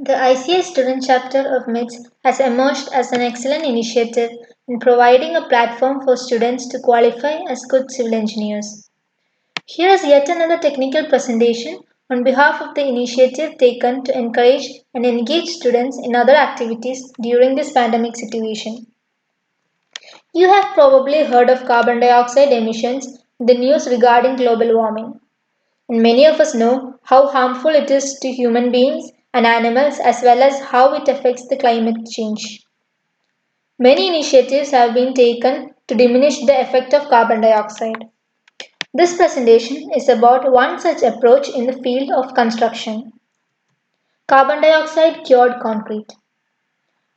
The ICI student chapter of MITS has emerged as an excellent initiative in providing a platform for students to qualify as good civil engineers. Here is yet another technical presentation on behalf of the initiative taken to encourage and engage students in other activities during this pandemic situation. You have probably heard of carbon dioxide emissions in the news regarding global warming. And many of us know how harmful it is to human beings and animals as well as how it affects the climate change. Many initiatives have been taken to diminish the effect of carbon dioxide. This presentation is about one such approach in the field of construction. Carbon dioxide cured concrete.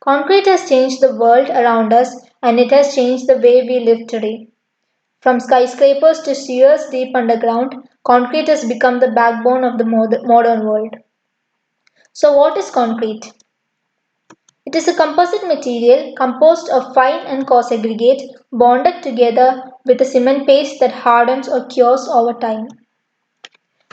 Concrete has changed the world around us and it has changed the way we live today. From skyscrapers to sewers deep underground, concrete has become the backbone of the modern world. So, what is concrete? It is a composite material composed of fine and coarse aggregate bonded together with a cement paste that hardens or cures over time.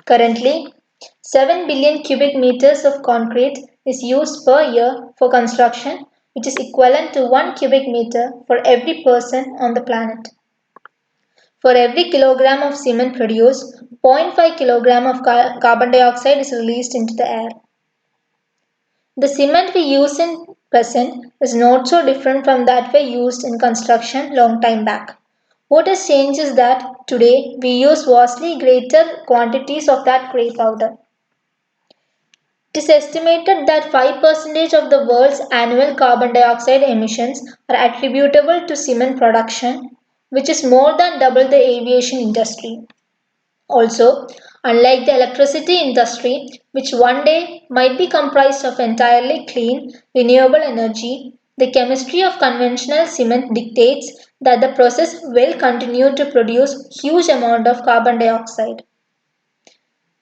Currently, 7 billion cubic meters of concrete is used per year for construction, which is equivalent to 1 cubic meter for every person on the planet. For every kilogram of cement produced, 0.5 kilogram of carbon dioxide is released into the air. The cement we use in present is not so different from that we used in construction long time back. What has changed is that today we use vastly greater quantities of that grey powder. It is estimated that 5% of the world's annual carbon dioxide emissions are attributable to cement production, which is more than double the aviation industry. Also, unlike the electricity industry, which one day might be comprised of entirely clean, renewable energy, the chemistry of conventional cement dictates that the process will continue to produce huge amount of carbon dioxide.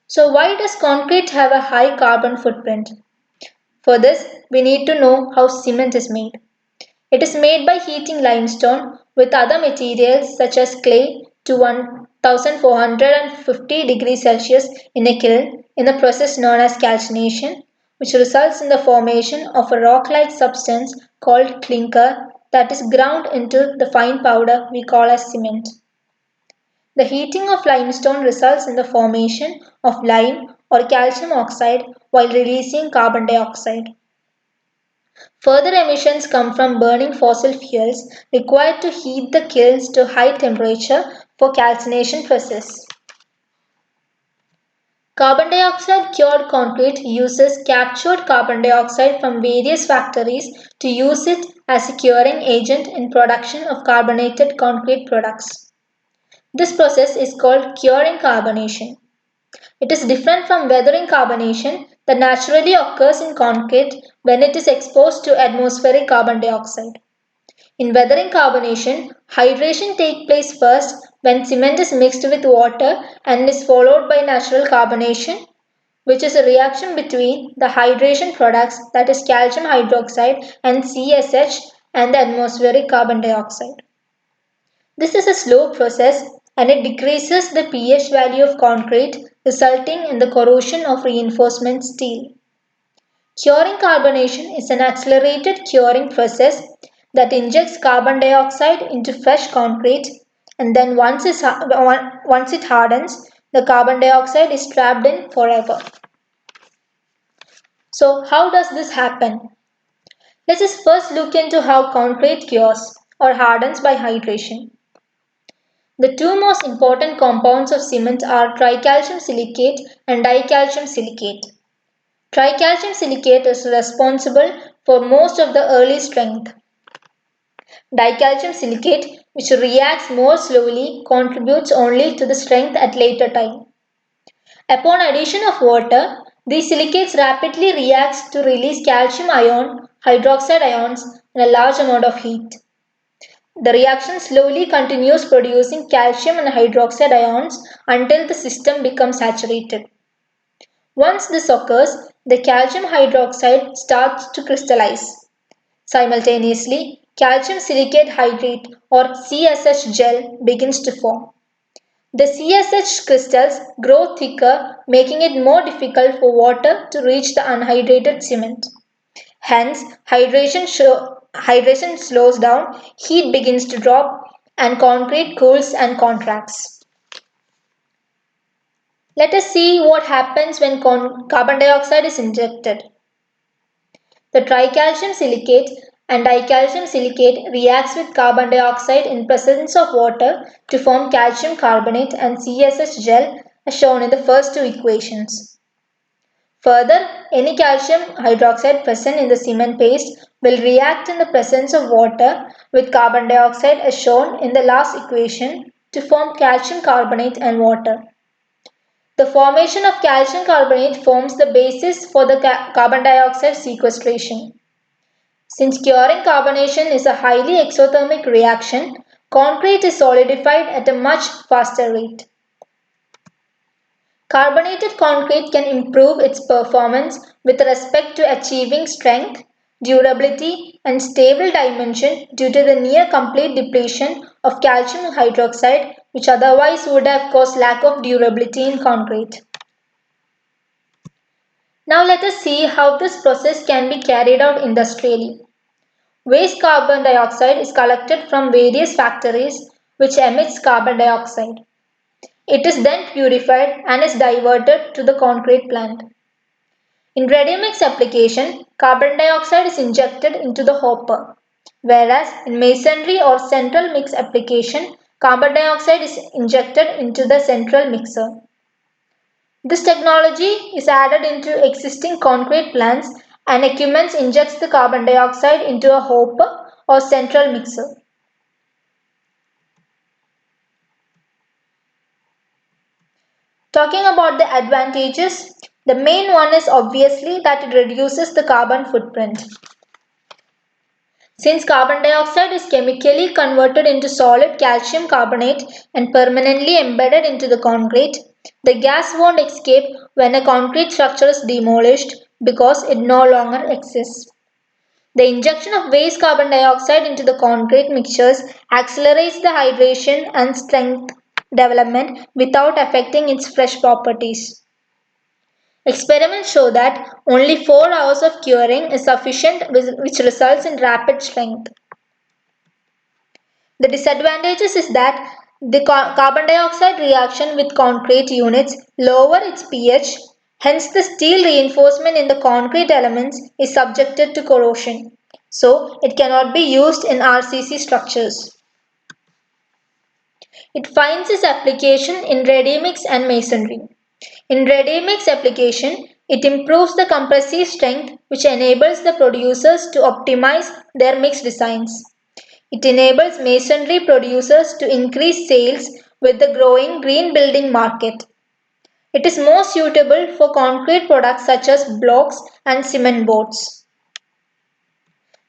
So why does concrete have a high carbon footprint? For this, we need to know how cement is made. It is made by heating limestone with other materials such as clay to 1450 degrees Celsius in a kiln in a process known as calcination, which results in the formation of a rock-like substance called clinker that is ground into the fine powder we call as cement. The heating of limestone results in the formation of lime or calcium oxide while releasing carbon dioxide. Further emissions come from burning fossil fuels required to heat the kilns to high temperature for calcination process. Carbon dioxide cured concrete uses captured carbon dioxide from various factories to use it as a curing agent in production of carbonated concrete products. This process is called curing carbonation. It is different from weathering carbonation that naturally occurs in concrete when it is exposed to atmospheric carbon dioxide. In weathering carbonation, hydration takes place first when cement is mixed with water and is followed by natural carbonation, which is a reaction between the hydration products, that is calcium hydroxide and CSH, and the atmospheric carbon dioxide. This is a slow process and it decreases the pH value of concrete, resulting in the corrosion of reinforcement steel. Curing carbonation is an accelerated curing process that injects carbon dioxide into fresh concrete, and then once it hardens, the carbon dioxide is trapped in forever. So how does this happen? Let us first look into how concrete cures or hardens by hydration. The two most important compounds of cement are tricalcium silicate and dicalcium silicate. Tricalcium silicate is responsible for most of the early strength. Dicalcium silicate, which reacts more slowly, contributes only to the strength at later time. Upon addition of water, these silicates rapidly react to release calcium ion, hydroxide ions, and a large amount of heat. The reaction slowly continues producing calcium and hydroxide ions until the system becomes saturated. Once this occurs, the calcium hydroxide starts to crystallize. Simultaneously, calcium silicate hydrate or CSH gel begins to form. The CSH crystals grow thicker, making it more difficult for water to reach the unhydrated cement. Hence, hydration slows down, heat begins to drop, and concrete cools and contracts. Let us see what happens when carbon dioxide is injected. The tricalcium silicate and dicalcium silicate reacts with carbon dioxide in presence of water to form calcium carbonate and CSH gel as shown in the first two equations. Further, any calcium hydroxide present in the cement paste will react in the presence of water with carbon dioxide as shown in the last equation to form calcium carbonate and water. The formation of calcium carbonate forms the basis for the carbon dioxide sequestration. Since curing carbonation is a highly exothermic reaction, concrete is solidified at a much faster rate. Carbonated concrete can improve its performance with respect to achieving strength, durability, and stable dimension due to the near complete depletion of calcium hydroxide, which otherwise would have caused lack of durability in concrete. Now let us see how this process can be carried out industrially. Waste carbon dioxide is collected from various factories which emits carbon dioxide. It is then purified and is diverted to the concrete plant. In ready-mix application, carbon dioxide is injected into the hopper, whereas in masonry or central mix application, carbon dioxide is injected into the central mixer. This technology is added into existing concrete plants and equipment injects the carbon dioxide into a hopper or central mixer. Talking about the advantages, the main one is obviously that it reduces the carbon footprint. Since carbon dioxide is chemically converted into solid calcium carbonate and permanently embedded into the concrete, the gas won't escape when a concrete structure is demolished because it no longer exists. The injection of waste carbon dioxide into the concrete mixtures accelerates the hydration and strength development without affecting its fresh properties. Experiments show that only 4 hours of curing is sufficient, which results in rapid strength. The disadvantages is that the carbon dioxide reaction with concrete units lower its pH, hence the steel reinforcement in the concrete elements is subjected to corrosion, so it cannot be used in RCC structures. It finds its application in ready-mix and masonry. In ready-mix application, it improves the compressive strength which enables the producers to optimize their mix designs. It enables masonry producers to increase sales with the growing green building market. It is more suitable for concrete products such as blocks and cement boards.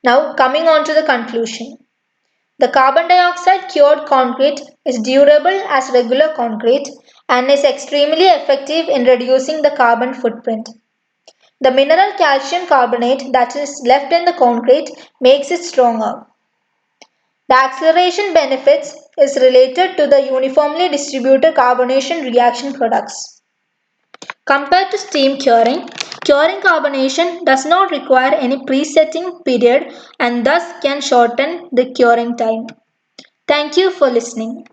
Now coming on to the conclusion. The carbon dioxide cured concrete is durable as regular concrete and is extremely effective in reducing the carbon footprint. The mineral calcium carbonate that is left in the concrete makes it stronger. The acceleration benefits is related to the uniformly distributed carbonation reaction products. Compared to steam curing, curing carbonation does not require any presetting period and thus can shorten the curing time. Thank you for listening.